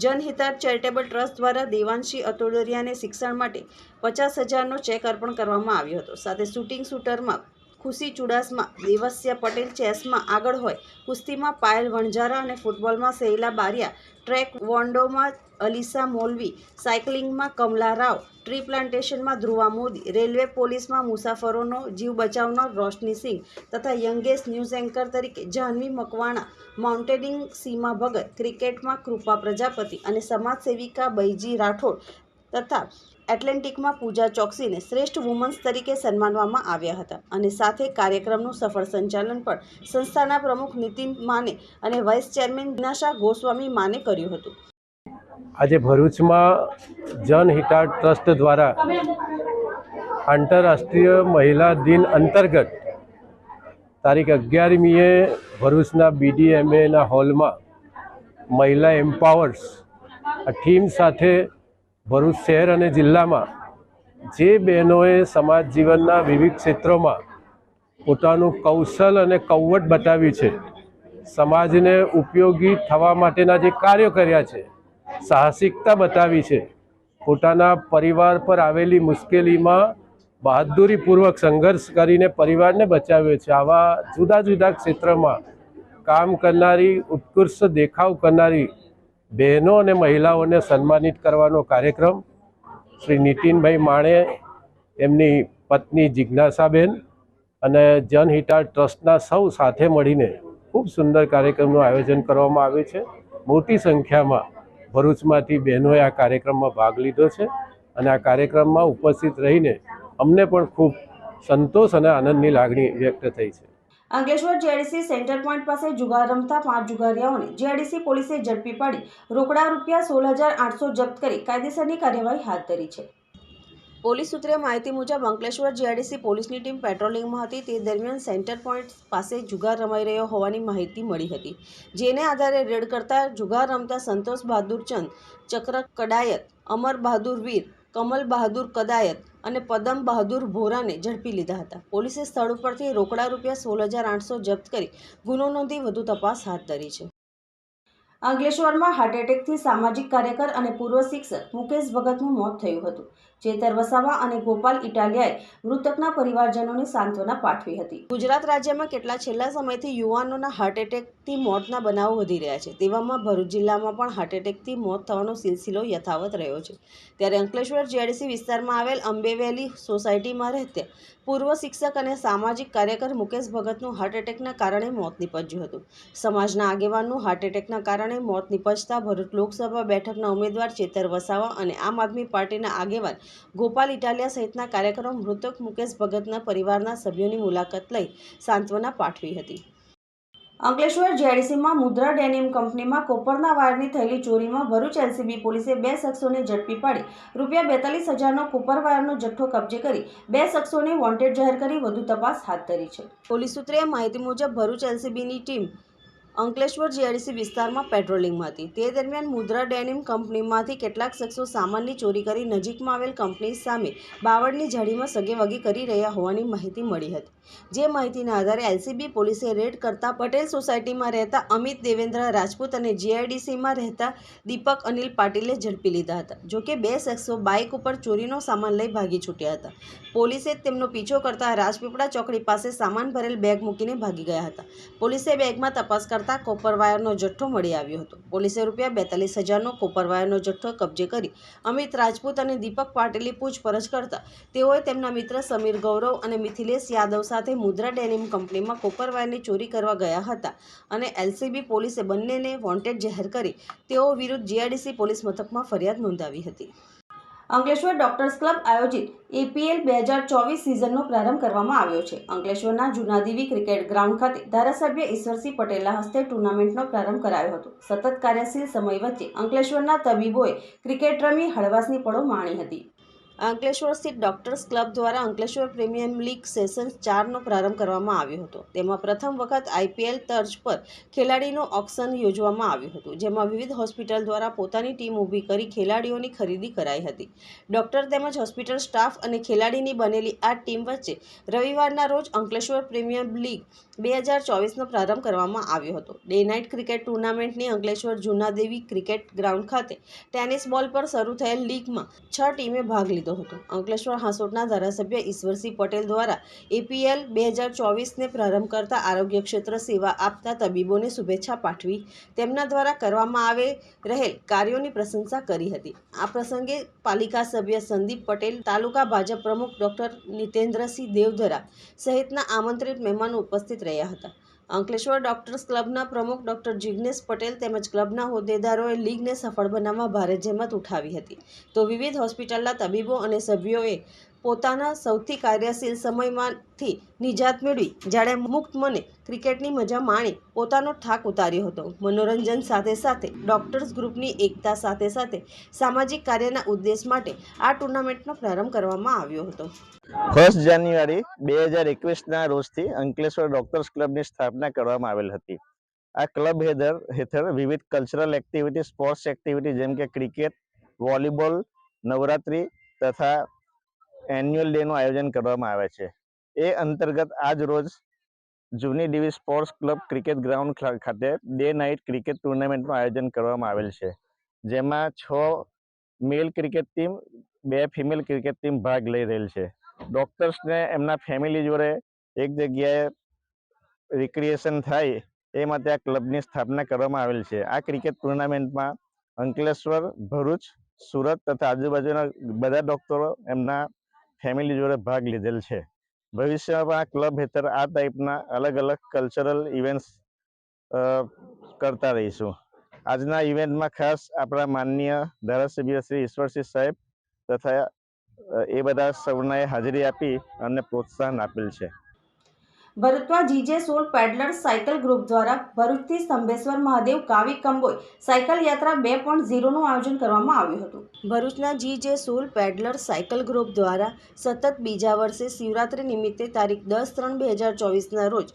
જનહિતાર્થ ચેરિટેબલ ટ્રસ્ટ દ્વારા દેવાંશી અતોડરિયાને શિક્ષણ માટે 50,000નો ચેક અર્પણ કરવામાં આવ્યો હતો. સાથે શૂટિંગ શૂટરમાં ખુશી ચુડાસમા, દેવસ્યા પટેલ ચેસમાં આગળ હોય, કુસ્તીમાં પાયલ વણઝારા અને ફૂટબોલમાં Shaila Bariya, track વોન્ડોમાં અલીસા મોલવી, સાયકલિંગમાં Kamala Rao, tree પ્લાન્ટેશનમાં Dhruva Modi, railway પોલીસમાં મુસાફરોનો જીવ બચાવનાર રોશની સિંહ તથા યંગેસ્ટ ન્યૂઝ એન્કર તરીકે જાહ્નવી મકવાણા, માઉન્ટેનિંગ સીમા ભગત, ક્રિકેટમાં કૃપા પ્રજાપતિ અને સમાજ સેવિકા બૈજી રાઠોડ તથા એટલેન્ટિકમાં પૂજા ચોકસીને શ્રેષ્ઠ વુમન્સ તરીકે સન્માનવામાં આવ્યા હતા. અને સાથે કાર્યક્રમનું સફળ સંચાલન પણ સંસ્થાના પ્રમુખ નીતિન માને અને વાઇસ ચેરમેન જિજ્ઞાસા ગોસ્વામી માને કર્યું હતું. આજે ભરૂચમાં જનહિતાર્થ ટ્રસ્ટ દ્વારા આંતરરાષ્ટ્રીય મહિલા દિન અંતર્ગત તારીખ 11મીએ ભરૂચના BDMAના હોલમાં મહિલા એમ્પાવર્સ આ થીમ સાથે ભરૂચ શહેર અને જિલ્લામાં જે બહેનોએ સમાજ જીવનના વિવિધ ક્ષેત્રોમાં પોતાનું કૌશલ અને કૌવટ બતાવ્યું છે, સમાજને ઉપયોગી થવા માટેના જે કાર્યો કર્યા છે, સાહસિકતા બતાવી છે, પોતાના પરિવાર પર આવેલી મુશ્કેલીમાં બહાદુરીપૂર્વક સંઘર્ષ કરીને પરિવારને બચાવ્યો છે, આવા જુદા જુદા ક્ષેત્રમાં કામ કરનારી, ઉત્કૃષ્ટ દેખાવ કરનારી બહેનો અને મહિલાઓને સન્માનિત કરવાનો કાર્યક્રમ શ્રી નીતિનભાઈ માણે, એમની પત્ની જિજ્ઞાસાબેન અને જનહિતાર્થ ટ્રસ્ટના સૌ સાથે મળીને ખૂબ સુંદર કાર્યક્રમનું આયોજન કરવામાં આવ્યું છે. મોટી સંખ્યામાં ભરૂચમાંથી બહેનોએ આ કાર્યક્રમમાં ભાગ લીધો છે અને આ કાર્યક્રમમાં ઉપસ્થિત રહીને અમને પણ ખૂબ સંતોષ અને આનંદની લાગણી વ્યક્ત થઈ છે. અંકલેશ્વર GIDC સેન્ટર પોઈન્ટ પાસે જુગાર રમતા 5 જુગારીઓને GIDC પોલીસે ઝડપી પાડી રોકડા રૂપિયા 16,800 જપ્ત કરી કાયદેસરની કાર્યવાહી હાથ ધરી છે. પોલીસ સૂત્રે માહિતી મુજબ અંકલેશ્વર GIDC પોલીસની ટીમ પેટ્રોલિંગમાં હતી. તે દરમિયાન સેન્ટર પોઈન્ટ પાસે જુગાર રમાઈ રહ્યો હોવાની માહિતી મળી હતી, જેને આધારે રેડ કરતા જુગાર રમતા સંતોષ બહાદુર ચંદ, ચક્ર કડાયત, અમર બહાદુર વીર, કમલ બહાદુર કદાયત અને પદમ બહાદુર ભોરાને ઝડપી લીધા હતા. પોલીસે સ્થળ ઉપરથી રોકડા રૂપિયા 16,800 જપ્ત કરી ગુનો નોંધી વધુ તપાસ હાથ ધરી છે. અંકલેશ્વરમાં હાર્ટ એટેકથી સામાજિક કાર્યકર અને પૂર્વ શિક્ષક મુકેશ ભગતનું મોત થયું હતું. ચેતર વસાવા અને ગોપાલ ઇટાલિયાએ મૃતકના પરિવારજનોને સાંત્વના પાઠવી હતી. ગુજરાત રાજ્યમાં છેલ્લા સમયથી યુવાનોના હાર્ટ એટેકથી મોતના બનાવો વધી રહ્યા છે. તેવામાં ભરૂચ જિલ્લામાં પણ હાર્ટ એટેકથી મોત થવાનો સિલસિલો યથાવત રહ્યો છે. ત્યારે અંકલેશ્વર GIDC વિસ્તારમાં આવેલ અંબે વેલી સોસાયટીમાં રહેતા પૂર્વ શિક્ષક અને સામાજિક કાર્યકર મુકેશ ભગતનું હાર્ટ એટેકના કારણે મોત નીપજ્યું હતું. સમાજના આગેવાનનું હાર્ટ એટેકના કારણે મોત નીપજતા ભરૂચ લોકસભા બેઠકના ઉમેદવાર ચેતર વસાવા અને આમ આદમી પાર્ટીના આગેવાન ગોપાલ ઇટાલિયા સહિતના કાર્યકરો મૃતક મુકેશ ભગતના પરિવારના સભ્યોની મુલાકાત લઈ સાંત્વના પાઠવી હતી. અંકલેશ્વર GIDCમાં મુદ્રા ડેનિમ કંપનીમાં કોપરના વાયરની થયેલી ચોરીમાં ભરૂચ LCB પોલીસે 2 શખ્સોને ઝડપી પાડી રૂપિયા 42,000નો કોપર વાયરનો જથ્થો કબજે કરી 2 શખ્સોને વોન્ટેડ જાહેર કરી વધુ તપાસ હાથ ધરી છે. પોલીસ સૂત્રે માહિતી મુજબ ભરૂચ LCBની ટીમ અંકલેશ્વર GIDC વિસ્તારમાં પેટ્રોલિંગમાં હતી. તે દરમિયાન મુદ્રા ડેનિમ કંપનીમાંથી કેટલાક શખ્સો સામાનની ચોરી કરી નજીકમાં આવેલ કંપની સામે બાવળની ઝાડીમાં સગેવગે કરી રહ્યા હોવાની માહિતી મળી હતી. જે માહિતીના આધારે LCB પોલીસે રેડ કરતા પટેલ સોસાયટીમાં રહેતા અમિત દેવેન્દ્ર રાજપૂત અને GIDCમાં રહેતા દીપક અનિલ પાટીલે ઝડપી લીધા હતા. જોકે 2 શખ્સો બાઇક ઉપર ચોરીનો સામાન લઈ ભાગી છૂટ્યા હતા. પોલીસે તેમનો પીછો કરતા રાજપીપળા ચોકડી પાસે સામાન ભરેલ બેગ મૂકીને ભાગી ગયા હતા. પોલીસે બેગમાં તપાસ કરતા કોપર વાયરનો જથ્થો મળી આવ્યો હતો. પોલીસે રૂપિયા 42,000નો કોપર વાયરનો જથ્થો કબજે કરી અમિત રાજપૂત અને દીપક પાટીલની પૂછપરછ કરતા તેઓએ તેમના મિત્ર સમીર ગૌરવ અને મિથિલેશ યાદવ સાથે મુદ્રા ડેનિમ કંપનીમાં કોપર વાયરની ચોરી કરવા ગયા હતા અને LCB પોલીસે બંનેને વોન્ટેડ જાહેર કરી તેઓ વિરુદ્ધ GIDC પોલીસ મથકમાં ફરિયાદ નોંધાવી હતી. અંકલેશ્વર ડોક્ટર્સ ક્લબ આયોજિત APL 2024 સિઝનનો પ્રારંભ કરવામાં આવ્યો છે. અંકલેશ્વરના જૂનાદીવી ક્રિકેટ ગ્રાઉન્ડ ખાતે ધારાસભ્ય ઈશ્વરસિંહ પટેલના હસ્તે ટુર્નામેન્ટનો પ્રારંભ કરાયો હતો. સતત કાર્યશીલ સમય વચ્ચે અંકલેશ્વરના તબીબોએ ક્રિકેટ રમી હળવાશની પળો માણી હતી. અંકલેશ્વર સ્થિત ડોક્ટર્સ ક્લબ દ્વારા અંકલેશ્વર પ્રીમિયમ લીગ સેશન 4નો પ્રારંભ કરવામાં આવ્યો હતો. તેમાં પ્રથમ વખત IPL તર્જ પર ખેલાડીનું ઓક્શન યોજવામાં આવ્યું હતું, જેમાં વિવિધ હોસ્પિટલ દ્વારા પોતાની ટીમ ઊભી કરી ખેલાડીઓની ખરીદી કરાઈ હતી. ડોક્ટર તેમજ હોસ્પિટલ સ્ટાફ અને ખેલાડીની બનેલી આ ટીમ વચ્ચે રવિવારના રોજ અંકલેશ્વર પ્રીમિયમ લીગ 2024નો પ્રારંભ કરવામાં આવ્યો હતો. ડે નાઇટ ક્રિકેટ ટુર્નામેન્ટની અંકલેશ્વર જૂનાદેવી ક્રિકેટ ગ્રાઉન્ડ ખાતે ટેનિસ બોલ પર શરૂ થયેલ લીગમાં 6 ટીમે ભાગ લીધો હતો. અંકલેશ્વર હાંસોટના ધારાસભ્ય ઈશ્વરસિંહ પટેલ દ્વારા APL 2024ને પ્રારંભ કરતા આરોગ્ય ક્ષેત્ર સેવા આપતા તબીબોને શુભેચ્છા પાઠવી તેમના દ્વારા કરવામાં આવી રહેલ કાર્યોની પ્રશંસા કરી હતી. આ પ્રસંગે પાલિકા સભ્ય સંદીપ પટેલ, તાલુકા ભાજપ પ્રમુખ ડોક્ટર નીતેન્દ્રસિંહ દેવધરા સહિતના આમંત્રિત મહેમાનો ઉપસ્થિત રહ્યા હતા. અંકલેશ્વર ડોક્ટર્સ ક્લબના પ્રમુખ ડોક્ટર જિગ્નેશ પટેલ તેમજ ક્લબના હોદ્દેદારોએ લીગને સફળ બનાવવા ભારે જહેમત ઉઠાવી હતી. તો વિવિધ હોસ્પિટલના તબીબો અને સભ્યોએ પોતાના સૌથી કાર્યશીલ સમયમાંથી નિજાત મેળવી જાણે મુક્ત મને ક્રિકેટની મજા માણી પોતાનો થાક ઉતાર્યો હતો. મનોરંજન સાથે સાથે ડોક્ટર્સ ગ્રુપની એકતા સાથે સાથે સામાજિક કાર્યના ઉદ્દેશ માટે આ ટુર્નામેન્ટનો પ્રારંભ કરવામાં આવ્યો હતો. 1 જાન્યુઆરી 2021ના રોજથી અંકલેશ્વર ડોક્ટર્સ ક્લબની સ્થાપના કરવામાં આવેલ હતી. આ ક્લબ હેઠળ વિવિધ કલ્ચરલ એક્ટિવિટી, સ્પોર્ટ્સ એક્ટિવિટી જેમ કે ક્રિકેટ, વોલીબોલ, નવરાત્રિ તથા એન્યુઅલ ડેનું આયોજન કરવામાં આવે છે. એ અંતર્ગત આજ રોજ જૂની DV sports club cricket ground ખાતે ડે નાઇટ ક્રિકેટ ટુર્નામેન્ટનું આયોજન કરવામાં આવેલ છે, જેમાં 6 male cricket team, 2 female cricket team ભાગ લઈ રહેલ છે. ડોક્ટર્સને એમના ફેમિલી જોડે એક જગ્યાએ રિક્રિએશન થાય એ માટે આ ક્લબની સ્થાપના કરવામાં આવેલ છે. આ ક્રિકેટ ટુર્નામેન્ટમાં અંકલેશ્વર, ભરૂચ, સુરત તથા આજુબાજુના બધા ડોક્ટરો એમના ફેમિલી જોડે ભાગ લીધેલ છે. ભવિષ્યમાં પણ આ ક્લબ હેઠળ આ ટાઈપના અલગ અલગ કલ્ચરલ ઇવેન્ટ્સ કરતા રહીશું. આજના ઇવેન્ટમાં ખાસ આપણા માનનીય ધારાસભ્ય શ્રી ઈશ્વરસિંહ સાહેબ તથા એ બધા સૌને હાજરી આપી અને પ્રોત્સાહન આપેલ છે. ભરૂચમાં જીજે સોલ પેડલર્સ સાયકલ ગ્રુપ દ્વારા ભરૂચથી સ્તંભેશ્વર મહાદેવ કાવી કંબોઈ સાયકલ યાત્રા 2.0નું આયોજન કરવામાં આવ્યું હતું. ભરૂચના જીજે સોલ પેડલર્સ સાયકલ ગ્રુપ દ્વારા સતત બીજા વર્ષે શિવરાત્રી નિમિત્તે તારીખ 10/3/2024ના રોજ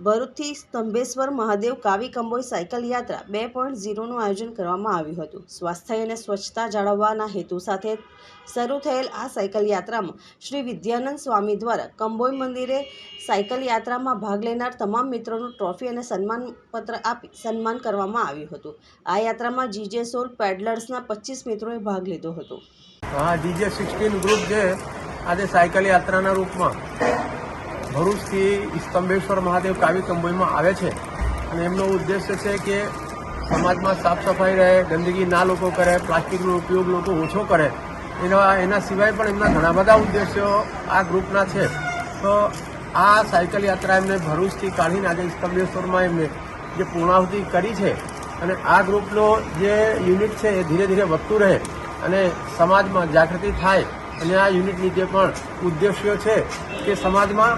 ભરૂચથી સ્તંભેશ્વર મહાદેવ કાવી કંબોઈ સાયકલ યાત્રા 2.0નું આયોજન કરવામાં આવ્યું હતું. સ્વાસ્થ્ય અને સ્વચ્છતા જાળવવાના હેતુ સાથે શરૂ થયેલ આ સાયકલ યાત્રામાં શ્રી વિદ્યાનંદ સ્વામી દ્વારા કંબોઈ મંદિરે સાયકલ યાત્રામાં ભાગ લેનાર તમામ મિત્રોનું ટ્રોફી અને સન્માનપત્ર આપી સન્માન કરવામાં આવ્યું હતું. આ યાત્રામાં જીજે સોલ પેડલર્સના 25 મિત્રોએ ભાગ લીધો હતો. હા, જીજે 16 ગ્રુપ જે આજે સાયકલ યાત્રાના રૂપમાં ભરૂચથી સ્તંભેશ્વર મહાદેવ કાવી કંબોઈમાં આવે છે અને એમનો ઉદ્દેશ્ય છે કે સમાજમાં સાફ સફાઈ રહે, ગંદકી ના લોકો કરે, પ્લાસ્ટિકનો ઉપયોગ લોકો ઓછો કરે. એના સિવાય પણ એમના ઘણા બધા ઉદ્દેશ્યો આ ગ્રુપના છે. તો આ સાયકલ યાત્રા એમને ભરૂચથી કાઢીને આજે સ્તંભેશ્વરમાં એમને જે પૂર્ણાહુતિ કરી છે અને આ ગ્રુપનો જે યુનિટ છે એ ધીરે ધીરે વધતું રહે અને સમાજમાં જાગૃતિ થાય અને આ યુનિટની જે પણ ઉદ્દેશ્યો છે કે સમાજમાં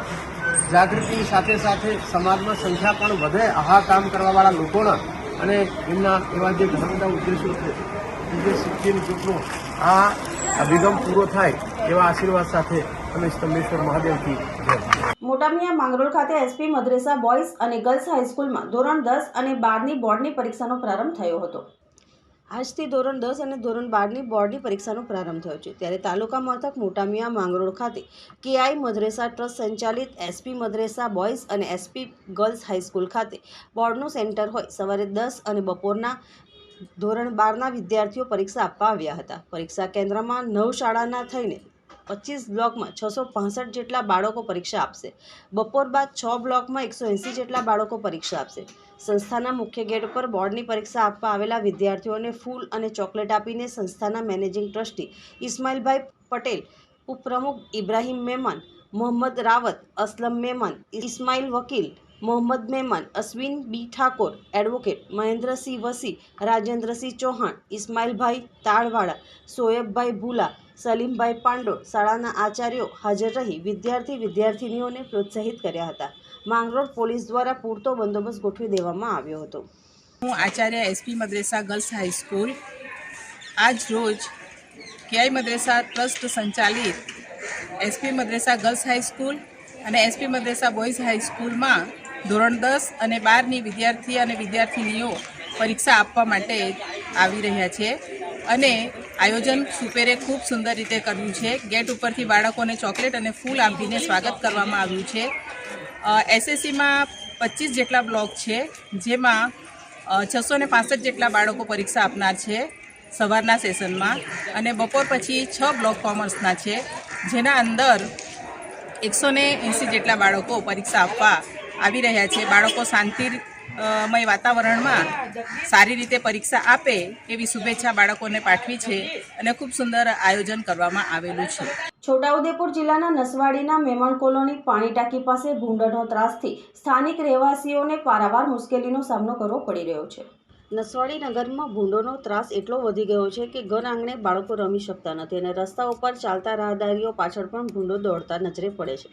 જાગૃતિ સાથે સાથે સમાજમાં સંખ્યા પણ વધે આવા કામ કરવાવાળા લોકોના અને એમના એવા જે ઘણા બધા ઉદ્દેશો છે જે શિક્ષણ ગ્રુપનો આ અભિગમ પૂરો થાય એવા આશીર્વાદ સાથે અમે સ્તંભેશ્વર મહાદેવથી મોટામિયા માંગરોળ ખાતે SP મદ્રેસા બોયઝ અને ગર્લ્સ હાઈસ્કૂલમાં ધોરણ 10 અને 12ની બોર્ડની પરીક્ષાનો પ્રારંભ થયો હતો. આજથી ધોરણ 10 અને ધોરણ 12ની બોર્ડની પરીક્ષાનો પ્રારંભ થયો છે. ત્યારે તાલુકા મથક મોટામિયા માંગરોળ ખાતે KI મદ્રેસા ટ્રસ્ટ સંચાલિત SP મદ્રેસા બોયઝ અને SP ગર્લ્સ હાઈસ્કૂલ ખાતે બોર્ડનું સેન્ટર હોય સવારે 10 અને બપોરના ધોરણ 12ના વિદ્યાર્થીઓ પરીક્ષા આપવા આવ્યા હતા. પરીક્ષા કેન્દ્રમાં 9 શાળાના થઈને 25 બ્લોકમાં 665 જેટલા બાળકો પરીક્ષા આપશે. બપોર બાદ 6 બ્લોકમાં 180 જેટલા બાળકો પરીક્ષા આપશે. સંસ્થાના મુખ્ય ગેટ પર બોર્ડની પરીક્ષા આપવા આવેલા વિદ્યાર્થીઓને ફૂલ અને ચોકલેટ આપીને સંસ્થાના મેનેજિંગ ટ્રસ્ટી ઇસ્માઇલભાઈ પટેલ, ઉપપ્રમુખ ઇબ્રાહીમ મહેમાન, મોહમ્મદ રાવત, અસલમ મહેમાન, ઇસ્માઇલ વકીલ, મોહમ્મદ મહેમાન, અશ્વિન બી ઠાકોર, એડવોકેટ મહેન્દ્રસિંહ વસી, રાજેન્દ્રસિંહ ચૌહાણ, ઇસ્માઇલભાઈ તાળવાળા, સોયબભાઈ ભૂલા, સલીમભાઈ પાંડોળ શાળાના આચાર્યો હાજર રહી વિદ્યાર્થીનીઓને પ્રોત્સાહિત કર્યા હતા. માંગરોળ પોલીસ દ્વારા પૂરતો બંદોબસ્ત ગોઠવી દેવામાં આવ્યો હતો. હું આચાર્ય SP મદ્રેસા ગર્લ્સ હાઈસ્કૂલ આજ રોજ કેઆઈ મદ્રેસા ટ્રસ્ટ સંચાલિત એસપી મદ્રેસા ગર્લ્સ હાઈસ્કૂલ અને એસપી મદ્રેસા બોયઝ હાઈસ્કૂલમાં ધોરણ 10 અને 12ની વિદ્યાર્થી અને વિદ્યાર્થિનીઓ પરીક્ષા આપવા માટે આવી રહ્યા છે અને આયોજન સુપેરે ખૂબ સુંદર રીતે કર્યું છે. ગેટ ઉપરથી બાળકોને ચોકલેટ અને ફૂલ આપીને સ્વાગત કરવામાં આવ્યું છે. એસએસસીમાં 25 જેટલા બ્લોક છે, જેમાં 665 જેટલા બાળકો પરીક્ષા આપનાર છે સવારના સેશનમાં, અને બપોર પછી 6 બ્લોક કોમર્સના છે, જેના અંદર 180 જેટલા બાળકો પરીક્ષા આપવા આવી રહ્યા છે. બાળકો શાંતિમય વાતાવરણમાં સારી રીતે પરીક્ષા આપે એવી શુભેચ્છા બાળકોને પાઠવી છે અને ખૂબ સુંદર આયોજન કરવામાં આવેલું છે. છોટાઉદેપુર જિલ્લાના નસવાડીના મેમણ કોલોની પાણી ટાંકી પાસે ભૂંડનો ત્રાસથી સ્થાનિક રહેવાસીઓને પારાવાર મુશ્કેલીનો સામનો કરવો પડી રહ્યો છે. નસવાડી નગરમાં ભૂંડોનો ત્રાસ એટલો વધી ગયો છે કે ઘર આંગણે બાળકો રમી શકતા નથી અને રસ્તા ઉપર ચાલતા રાહદારીઓ પાછળ પણ ભૂંડો દોડતા નજરે પડે છે.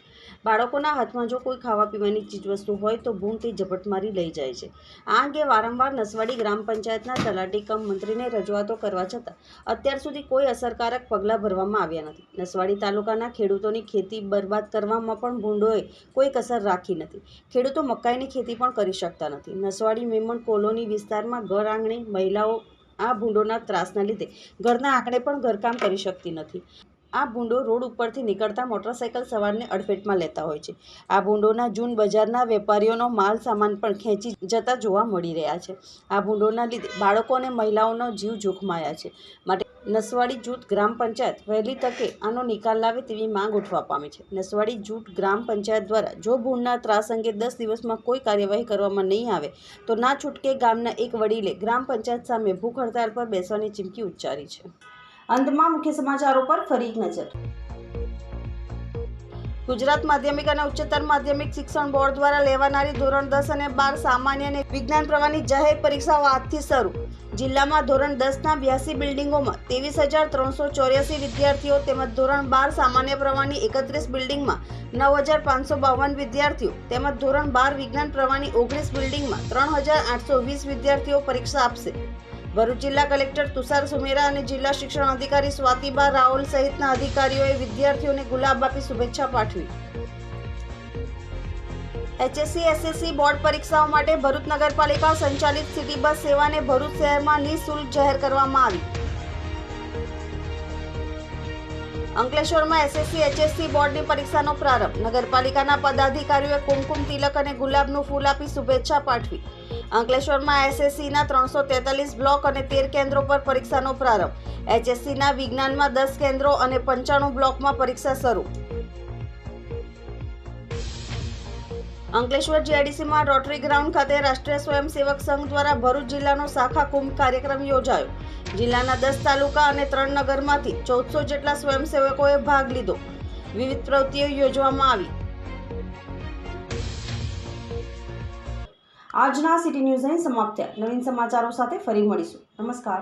બાળકોના હાથમાં જો કોઈ ખાવા પીવાની ચીજવસ્તુ હોય તો ભૂંડ તે ઝપટ મારી લઈ જાય છે. આ અંગે વારંવાર નસવાડી ગ્રામ પંચાયતના તલાટી કમ મંત્રીને રજૂઆતો કરવા છતાં અત્યાર સુધી કોઈ અસરકારક પગલાં ભરવામાં આવ્યા નથી. નસવાડી તાલુકાના ખેડૂતોની ખેતી બરબાદ કરવામાં પણ ભૂંડોએ કોઈ કસર રાખી નથી. ખેડૂતો મકાઈની ખેતી પણ કરી શકતા નથી. નસવાડી મેમણ કોલોની વિસ્તારમાં ઘર આંગણે મહિલાઓ આ ભૂંડોના ત્રાસના લીધે ઘરના આંગણે પણ ઘરકામ કરી શકતી નથી. આ ભૂંડો રોડ ઉપરથી નીકળતા મોટરસાઇકલ સવારને અડફેટમાં લેતા હોય છે. આ ભૂંડોના જૂન બજારના વેપારીઓનો માલ સામાન પણ ખેંચી જતા જોવા મળી રહ્યા છે. આ ભૂંડોના લીધે બાળકો અને મહિલાઓનો જીવ જોખમાયા છે. માટે નસવાડી જૂથ ગ્રામ પંચાયત વહેલી તકે આનો નિકાલ લાવે તેવી માંગ ઉઠવા પામી છે. નસવાડી જૂથ ગ્રામ પંચાયત દ્વારા જો ભૂંડના ત્રાસ અંગે 10 દિવસમાં કોઈ કાર્યવાહી કરવામાં નહીં આવે તો ના છૂટકે ગામના એક વડીલે ગ્રામ પંચાયત સામે ભૂખ હડતાળ પર બેસવાની ચીમકી ઉચ્ચારી છે. અંતમાં મુખ્ય સમાચારો પર ફરી એક નજર. ગુજરાત માધ્યમિક અને ઉચ્ચતર માધ્યમિક શિક્ષણ બોર્ડ દ્વારા લેવાનારી ધોરણ 10 અને 12 સામાન્ય અને વિજ્ઞાન પ્રવાહની જાહેર પરીક્ષાઓ આજથી શરૂ. જિલ્લામાં ધોરણ 10ના 82 બિલ્ડિંગોમાં 23,384 વિદ્યાર્થીઓ તેમજ ધોરણ 12 સામાન્ય પ્રવાહની 31 બિલ્ડિંગમાં 9,552 વિદ્યાર્થીઓ તેમજ ધોરણ 12 વિજ્ઞાન પ્રવાહની 19 બિલ્ડિંગમાં 3,820 વિદ્યાર્થીઓ પરીક્ષા આપશે. ભરૂચ જિલ્લા કલેક્ટર તુષાર સુમેરા અને જિલ્લા શિક્ષણ અધિકારી સ્વાતિબા રાઓલ સહિતના અધિકારીઓએ વિદ્યાર્થીઓને ગુલાબ આપી શુભેચ્છા પાઠવી. HSC-SSC બોર્ડ પરીક્ષાઓ માટે ભરૂચ નગરપાલિકા સંચાલિત સિટી બસ સેવાને ભરૂચ શહેરમાં નિઃશુલ્ક જાહેર કરવામાં આવી. અંકલેશ્વરમાં SSC-HSC બોર્ડની પરીક્ષાનો પ્રારંભ. નગરપાલિકાના પદાધિકારીઓએ કુમકુમ તિલક અને ગુલાબનું ફૂલ આપી શુભેચ્છા પાઠવી. અંકલેશ્વરમાં SSCના 343 બ્લોક અને 13 કેન્દ્રો પર પરીક્ષાનો પ્રારંભ. HSCના વિજ્ઞાનમાં 10 કેન્દ્રો અને 95 બ્લોકમાં પરીક્ષા શરૂ. અંકલેશ્વર GIDCમાં રોટરી ગ્રાઉન્ડ ખાતે રાષ્ટ્રીય સ્વયંસેવક સંઘ દ્વારા ભરૂચ જિલ્લાનો શાખા કુંભ કાર્યક્રમ યોજાયો. જિલ્લાના 10 તાલુકા અને 3 નગરમાંથી 1400 જેટલા સ્વયંસેવકોએ ભાગ લીધો. વિવિધ પ્રવૃત્તિઓ યોજવામાં આવી. આજના સિટી ન્યૂઝ અહીં સમાપ્ત થયા. નવીન સમાચારો સાથે ફરી મળીશું. નમસ્કાર.